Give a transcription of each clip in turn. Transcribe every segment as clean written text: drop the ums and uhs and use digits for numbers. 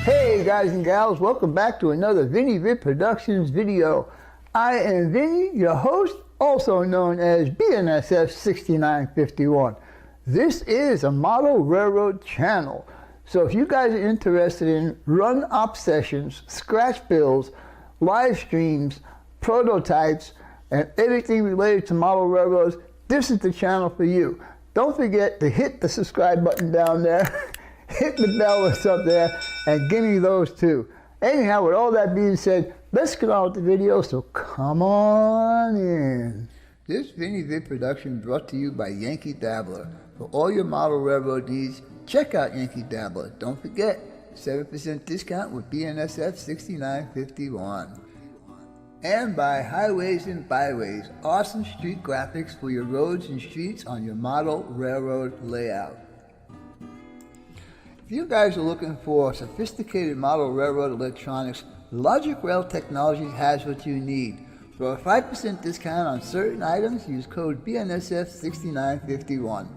Hey guys and gals, welcome back to another Vinny Vid Productions video. I am Vinny, your host, also known as BNSF 6951. This is a model railroad channel. So if you guys are interested in run-op sessions, scratch builds, live streams, prototypes, and everything related to model railroads, this is the channel for you. Don't forget to hit the subscribe button down there, hit the bell that's up there, and give me those too. Anyhow, with all that being said, let's get on with the video, so come on in. This Vinny Vid production brought to you by Yankee Dabbler. For all your model railroad needs, check out Yankee Dabbler. Don't forget, 7% discount with BNSF 6951. And by Highways and Byways, awesome street graphics for your roads and streets on your model railroad layout. If you guys are looking for sophisticated model railroad electronics, Logic Rail Technologies has what you need. For a 5% discount on certain items, use code BNSF 6951.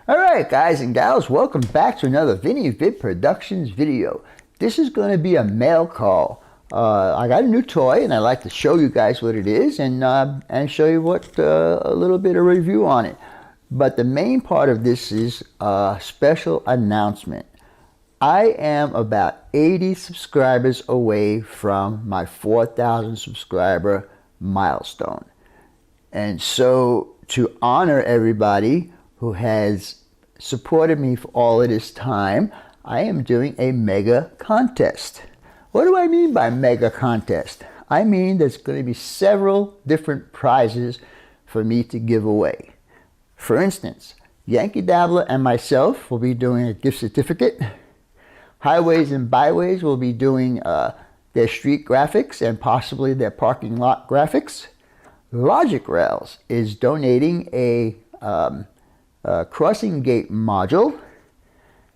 Alright guys and gals, welcome back to another Vinny Vid Productions video. This is going to be a mail call. I got a new toy and I'd like to show you guys what it is and show you what a little bit of review on it. But the main part of this is a special announcement. I am about 80 subscribers away from my 4,000 subscriber milestone. And so to honor everybody who has supported me for all of this time, I am doing a mega contest. What do I mean by mega contest? I mean there's going to be several different prizes for me to give away. For instance, Yankee Dabbler and myself will be doing a gift certificate. Highways and Byways will be doing their street graphics and possibly their parking lot graphics. Logic Rails is donating a crossing gate module.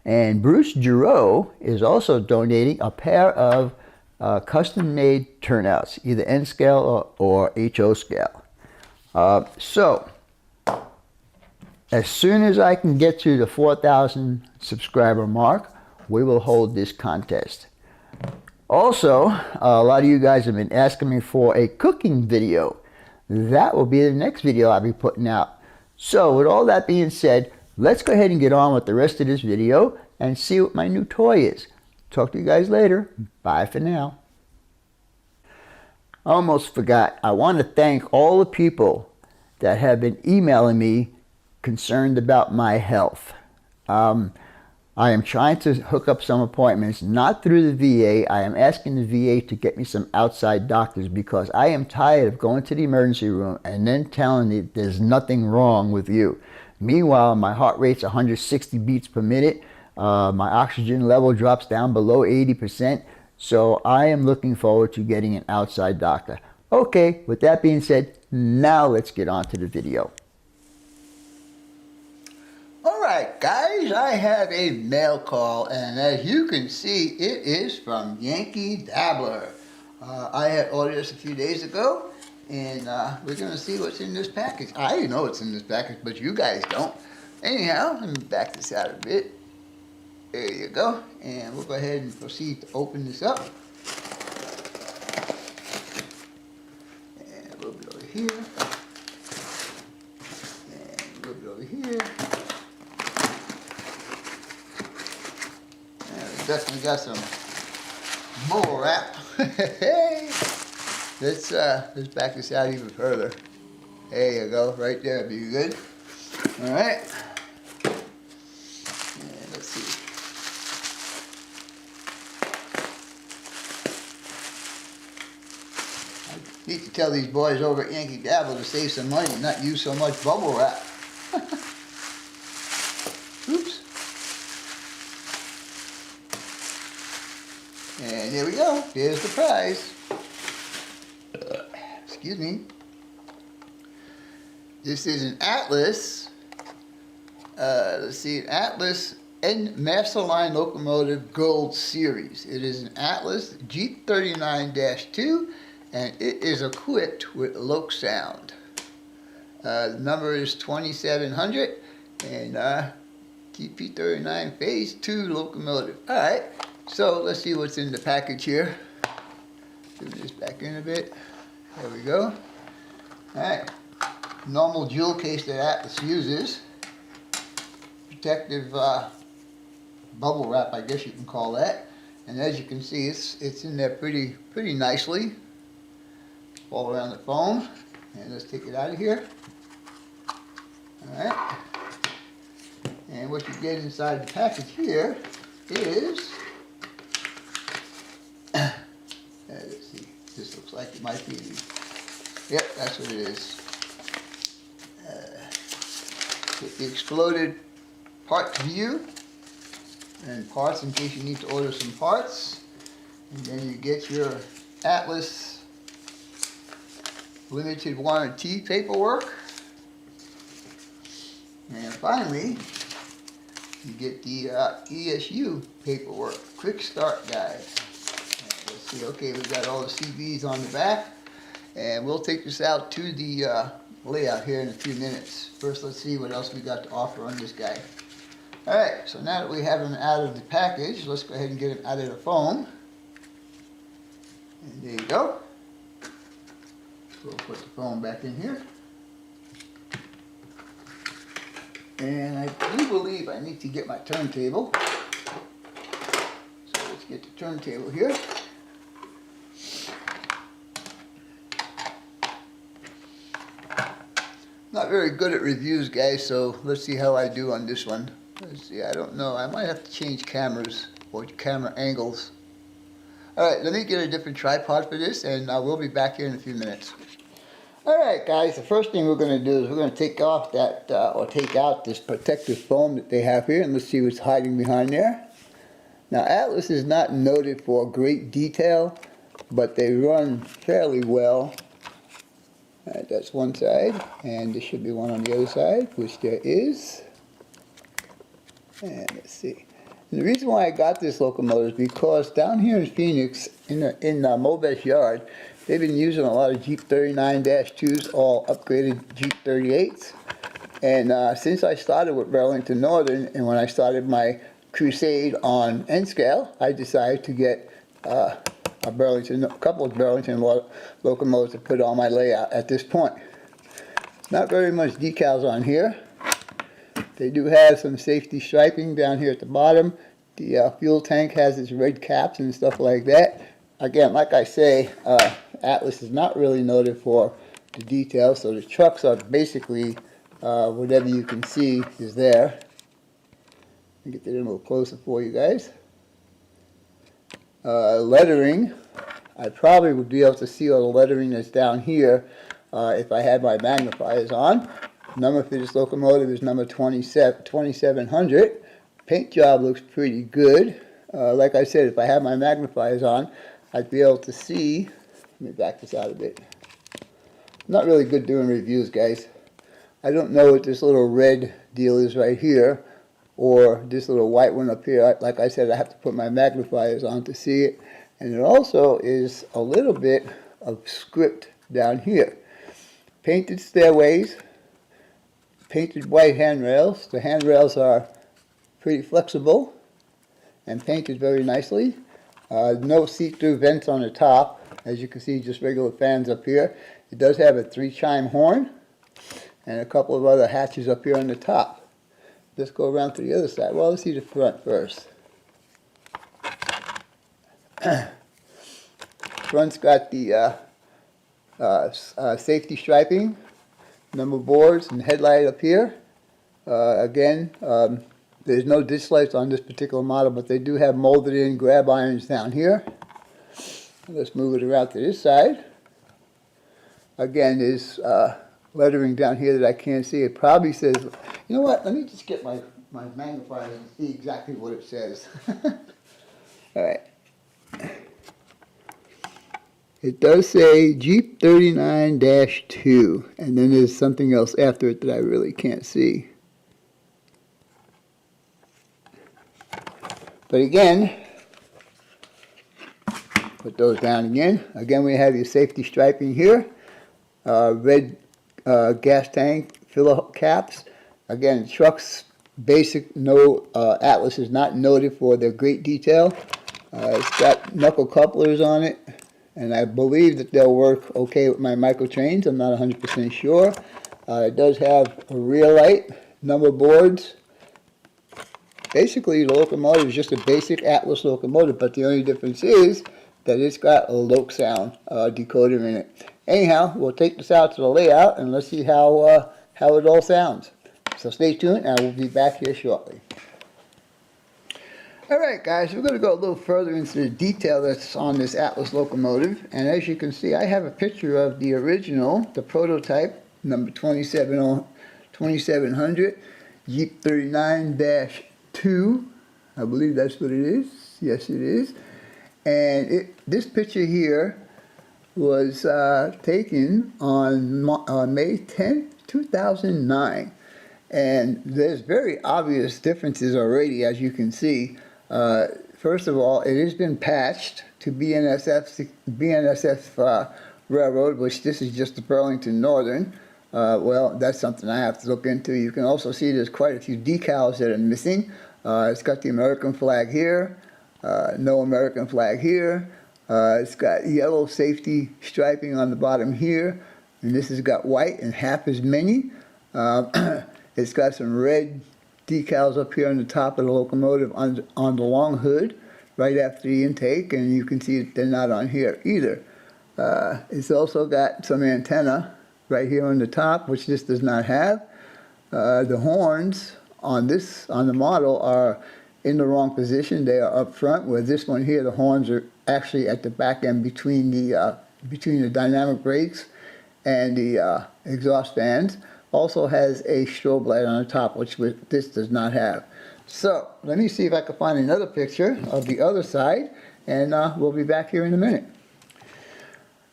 And Bruce Giroux is also donating a pair of custom-made turnouts, either N-scale or HO scale. So, as soon as I can get to the 4,000 subscriber mark, we will hold this contest. Also, a lot of you guys have been asking me for a cooking video. That will be the next video I'll be putting out. So, with all that being said, let's go ahead and get on with the rest of this video and see what my new toy is. Talk to you guys later. Bye for now. I almost forgot. I want to thank all the people that have been emailing me concerned about my health. I am trying to hook up some appointments, not through the VA. I am asking the VA to get me some outside doctors because I am tired of going to the emergency room and then telling me there's nothing wrong with you. Meanwhile, my heart rate's 160 beats per minute. My oxygen level drops down below 80%. So I am looking forward to getting an outside doctor. Okay, with that being said, now let's get on to the video. Alright guys, I have a mail call, and as you can see, it is from Yankee Dabbler. I had ordered this a few days ago, and we're going to see what's in this package. I know what's in this package, but you guys don't. Anyhow, let me back this out a bit. There you go. And we'll go ahead and proceed to open this up. And a little bit over here. And a little bit over here. And we definitely got some bubble wrap. Hey! Let's back this out even further. There you go, right there, be good. All right. And let's see. I need to tell these boys over at Yankee Dabbler to save some money and not use so much bubble wrap. Oops. And here we go. Here's the prize. Excuse me. This is an Atlas. Let's see, an Atlas Master Line Locomotive Gold Series. It is an Atlas G39-2, and it is equipped with Loc Sound. The number is 2700, and TP39 Phase 2 locomotive. Alright, so let's see what's in the package here. Move this back in a bit. There we go. Alright, normal jewel case that Atlas uses. Protective bubble wrap, I guess you can call that. And as you can see, it's in there pretty nicely. All around the foam. And let's take it out of here. Alright. And what you get inside the package here is, let's see, this looks like it might be, yep, that's what it is. Get the exploded part view, and parts in case you need to order some parts. And then you get your Atlas limited warranty paperwork. And finally, you get the ESU paperwork, quick start guide. Let's see, okay, we've got all the CVs on the back, and we'll take this out to the layout here in a few minutes. First, let's see what else we got to offer on this guy. Alright, so now that we have him out of the package, let's go ahead and get him out of the foam. And there you go. We'll put the foam back in here. And I do believe I need to get my turntable. So let's get the turntable here. Not very good at reviews, guys, so let's see how I do on this one. Let's see, I don't know. I might have to change cameras or camera angles. Alright, let me get a different tripod for this, and we'll be back here in a few minutes. Alright guys, the first thing we're going to do is we're going to take off that, or take out this protective foam that they have here, and let's see what's hiding behind there. Now Atlas is not noted for great detail, but they run fairly well. Alright, that's one side, and there should be one on the other side, which there is. And let's see. And the reason why I got this locomotive is because down here in Phoenix, in Mobe's yard, they've been using a lot of Jeep 39-2s, all upgraded Jeep 38s. And since I started with Burlington Northern, and when I started my crusade on N-scale, I decided to get a couple of Burlington locomotives to put on my layout at this point. Not very much decals on here. They do have some safety striping down here at the bottom. The fuel tank has its red caps and stuff like that. Again, like I say, Atlas is not really noted for the details, so the trucks are basically whatever you can see is there. Let me get that in a little closer for you guys. Lettering, I probably would be able to see all the lettering that's down here if I had my magnifiers on. Number for this locomotive is number 2700. Paint job looks pretty good. Like I said, if I had my magnifiers on, I'd be able to see. Let me back this out a bit. I'm not really good doing reviews, guys. I don't know what this little red deal is right here, or this little white one up here. Like I said, I have to put my magnifiers on to see it. And it also is a little bit of script down here. Painted stairways, painted white handrails. The handrails are pretty flexible and painted very nicely. No see-through vents on the top. As you can see, just regular fans up here. It does have a 3-chime horn and a couple of other hatches up here on the top. Let's go around to the other side. Well, let's see the front first. Front's got the safety striping, number boards, and headlight up here. Again, there's no ditch lights on this particular model, but they do have molded in grab irons down here. Let's move it around to this side. Again, there's lettering down here that I can't see. It probably says, you know what, let me just get my magnifier and see exactly what it says. Alright. It does say Jeep 39-2, and then there's something else after it that I really can't see. But again, put those down again. Again, we have your safety striping here. Red gas tank filler caps. Again, the truck's basic. No, Atlas is not noted for their great detail. It's got knuckle couplers on it, and I believe that they'll work okay with my micro trains. I'm not 100% sure. It does have a rear light, number boards. Basically, the locomotive is just a basic Atlas locomotive, but the only difference is that it's got a loc sound decoder in it. Anyhow, we'll take this out to the layout and let's see how it all sounds. So stay tuned, and we'll be back here shortly. Alright guys, we're going to go a little further into the detail that's on this Atlas locomotive, and as you can see, I have a picture of the original, the prototype, number 2700, Jeep 39-2, I believe that's what it is. Yes, it is. And this picture here was taken on May 10th, 2009. And there's very obvious differences already, as you can see. First of all, it has been patched to BNSF Railroad, which this is just the Burlington Northern. Well, that's something I have to look into. You can also see there's quite a few decals that are missing. It's got the American flag here, no American flag here. It's got yellow safety striping on the bottom here, and this has got white and half as many. It's got some red decals up here on the top of the locomotive on the long hood, right after the intake, and you can see that they're not on here either. It's also got some antenna right here on the top, which this does not have. The horns on the model are in the wrong position. They are up front, where this one here, the horns are actually at the back end between the dynamic brakes and the exhaust fans. Also has a strobe light on the top, which this does not have. So let me see if I can find another picture of the other side, and we'll be back here in a minute.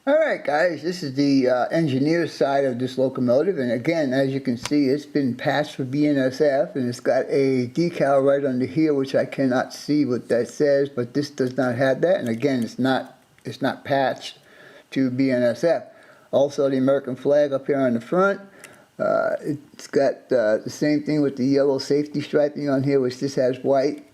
Alright guys, this is the engineer's side of this locomotive, and again, as you can see, it's been patched for BNSF, and it's got a decal right under here, which I cannot see what that says, but this does not have that, and again, it's not patched to BNSF. Also, the American flag up here on the front. It's got the same thing with the yellow safety striping on here, which this has white.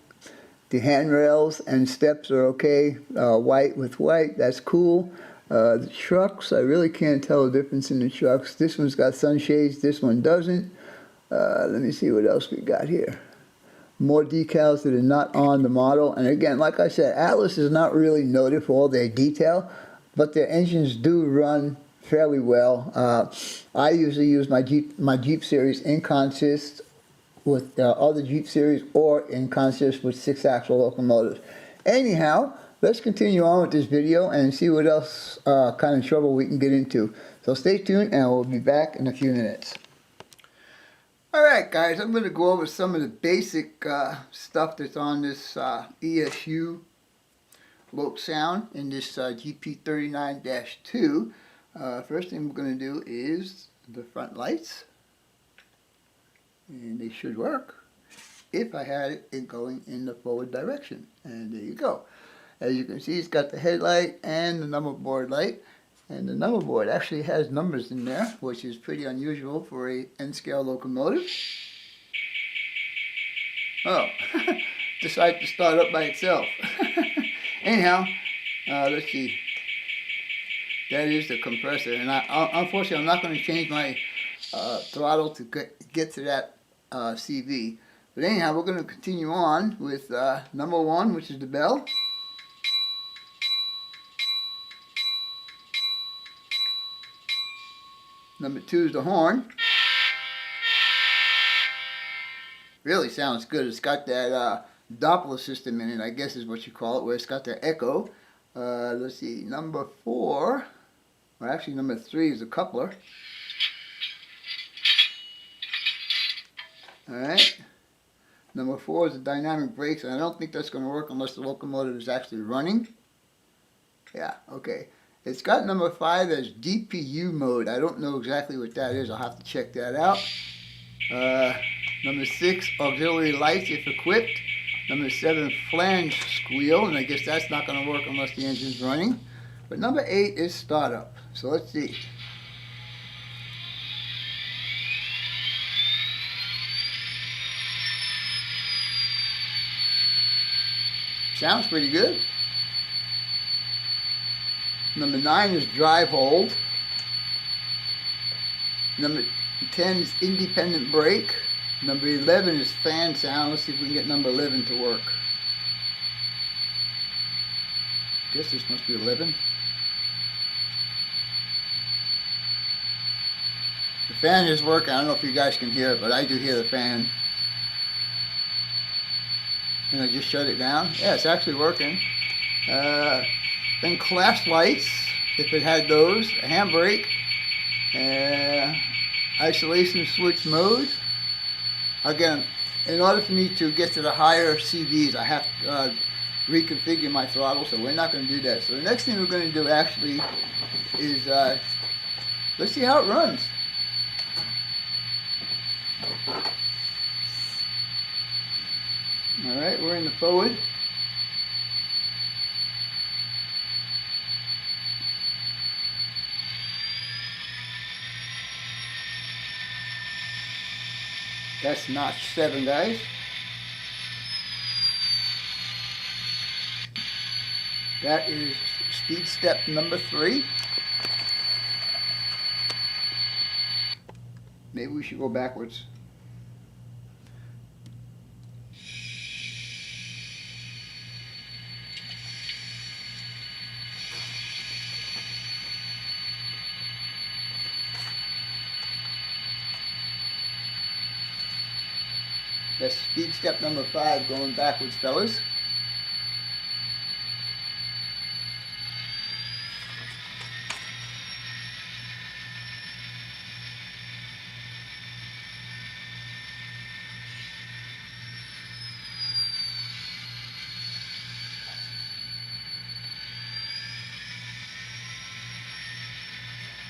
The handrails and steps are okay, white with white, that's cool. The trucks, I really can't tell the difference in the trucks. This one's got sunshades, this one doesn't. Let me see what else we got here. More decals that are not on the model. And again, like I said, Atlas is not really noted for all their detail, but their engines do run fairly well. I usually use my Jeep series in consist with other Jeep series, or in consist with 6-axle locomotives. Anyhow, let's continue on with this video and see what else kind of trouble we can get into. So stay tuned, and we'll be back in a few minutes. Alright guys, I'm going to go over some of the basic stuff that's on this ESU loc sound in this GP39-2. First thing we're going to do is the front lights, and they should work if I had it going in the forward direction. And there you go. As you can see, it's got the headlight and the number board light, and the number board actually has numbers in there, which is pretty unusual for a N-scale locomotive. Oh, decided to start up by itself. Anyhow, let's see. That is the compressor, and unfortunately I'm not going to change my throttle to get to that CV. But anyhow, we're going to continue on with number 1, which is the bell. Number 2 is the horn. Really sounds good. It's got that Doppler system in it, I guess is what you call it, where it's got the echo. Let's see, number 4, or actually number 3 is the coupler. Alright. Number 4 is the dynamic brakes, and I don't think that's going to work unless the locomotive is actually running. Yeah, okay. It's got number 5 as DPU mode. I don't know exactly what that is. I'll have to check that out. Number 6, auxiliary lights if equipped. Number 7, flange squeal, and I guess that's not going to work unless the engine's running. But number 8 is startup. So let's see. Sounds pretty good. Number 9 is drive hold. Number 10 is independent brake. Number 11 is fan sound. Let's see if we can get number 11 to work. Guess this must be 11. The fan is working. I don't know if you guys can hear it, but I do hear the fan. And I just shut it down. Yeah, it's actually working. Then collapse lights, if it had those. A handbrake. Isolation switch mode. Again, in order for me to get to the higher CVs, I have to reconfigure my throttle, so we're not going to do that. So the next thing we're going to do actually is, let's see how it runs. Alright, we're in the forward. That's notch 7, guys. That is speed step number 3. Maybe we should go backwards. That's speed step number 5, going backwards, fellas.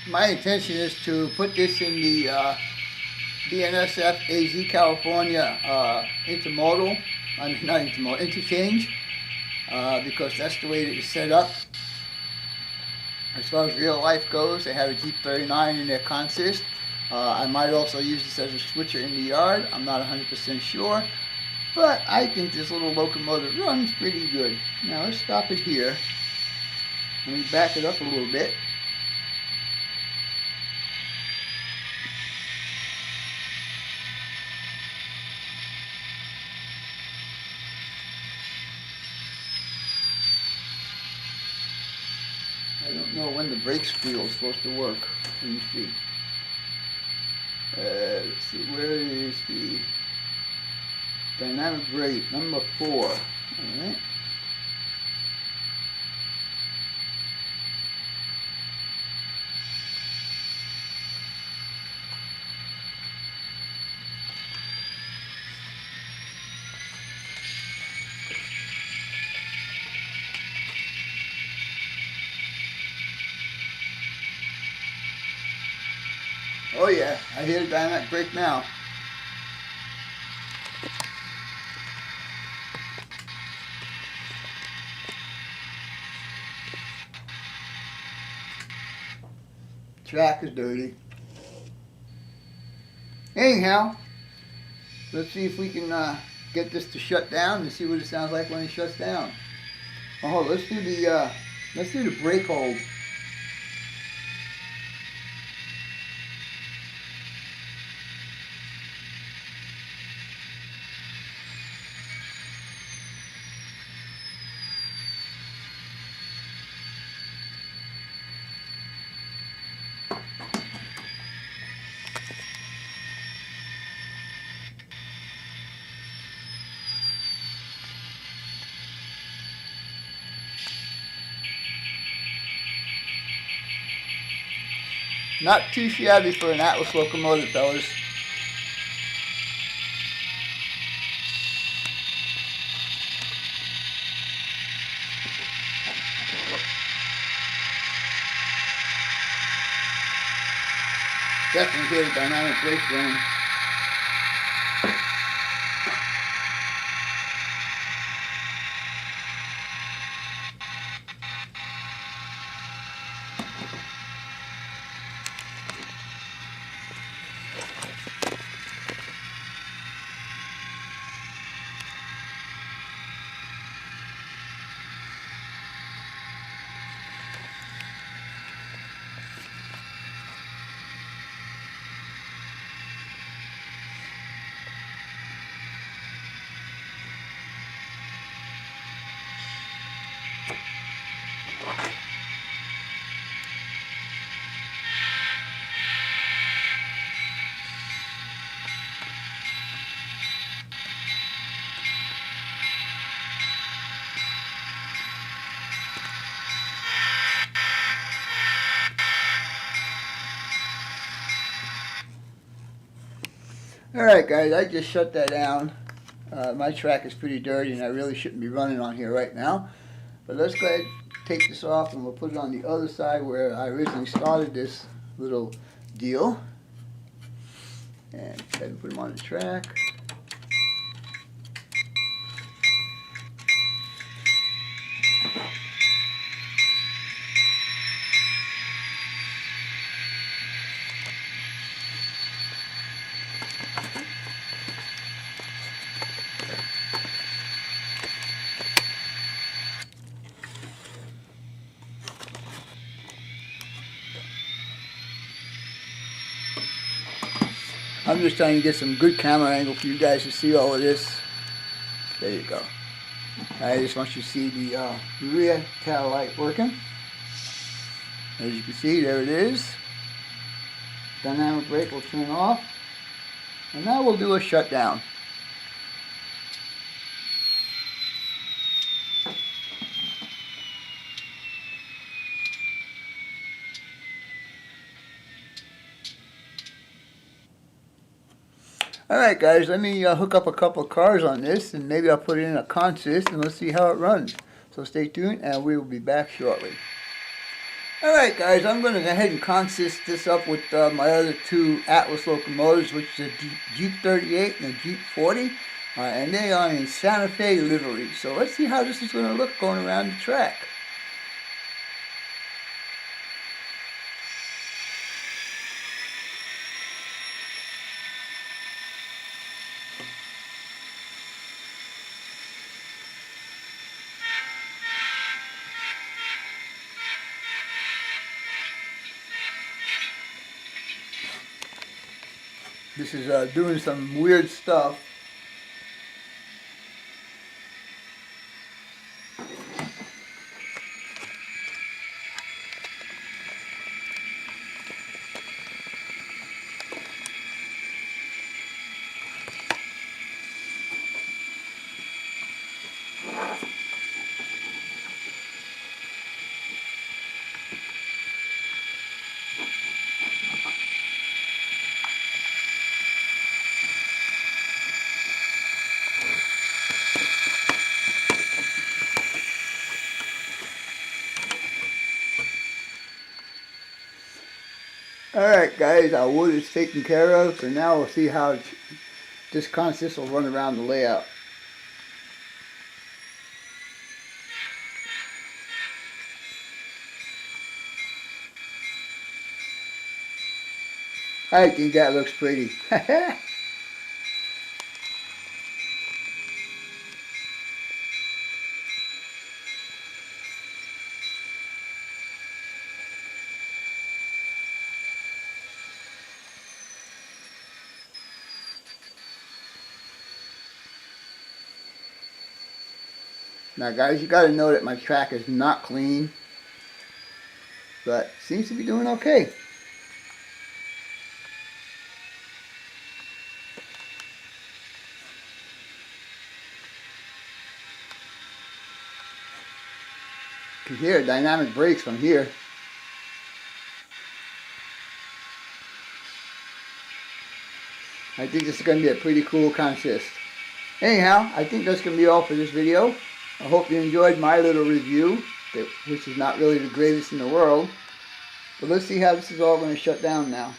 My intention is to put this in the BNSF AZ California intermodal, I mean not intermodal, interchange, because that's the way that it's set up. As far as real life goes, they have a Jeep 39 in their consist. I might also use this as a switcher in the yard. I'm not 100% sure, but I think this little locomotive runs pretty good. Now let's stop it here. Let me back it up a little bit. I don't know when the brake squeal is supposed to work. Let me see. Let's see, where is the dynamic brake? Number 4. Alright. Oh yeah, I hear the dynamic brake now. Track is dirty. Anyhow, let's see if we can get this to shut down and see what it sounds like when it shuts down. Oh, let's do the brake hold. Not too shabby for an Atlas locomotive, fellas. Definitely hear the dynamic brake running. Alright guys, I just shut that down. My track is pretty dirty and I really shouldn't be running on here right now. But let's go ahead and take this off and we'll put it on the other side where I originally started this little deal. And go ahead and put them on the track. I'm just trying to get some good camera angle for you guys to see all of this. There you go. I just want you to see the rear tail light working. As you can see, there it is. Dynamic brake will turn off. And now we'll do a shutdown. Alright guys, let me hook up a couple of cars on this and maybe I'll put it in a consist and let's see how it runs. So stay tuned and we will be back shortly. Alright guys, I'm going to go ahead and consist this up with my other two Atlas locomotives, which is a Jeep 38 and a Jeep 40. And they are in Santa Fe livery. So let's see how this is going to look going around the track. This is doing some weird stuff. Alright guys, our wood is taken care of, so now we'll see how this consist will run around the layout. I think that looks pretty. Now guys, you got to know that my track is not clean, but seems to be doing okay. You can hear dynamic brakes from here. I think this is going to be a pretty cool consist. Anyhow, I think that's going to be all for this video. I hope you enjoyed my little review, which is not really the greatest in the world. But let's see how this is all going to shut down now.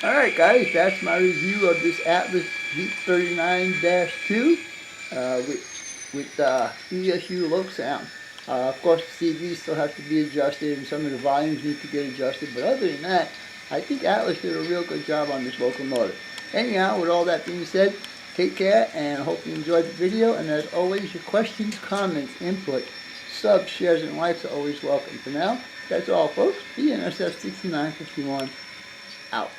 Alright guys, that's my review of this Atlas Jeep 39-2 with ESU low sound. Of course the CV still has to be adjusted and some of the volumes need to get adjusted, but other than that, I think Atlas did a real good job on this locomotive. Anyhow, with all that being said, take care and I hope you enjoyed the video, and as always, your questions, comments, input, subs, shares, and likes are always welcome. For now, that's all folks. BNSF 6951 out.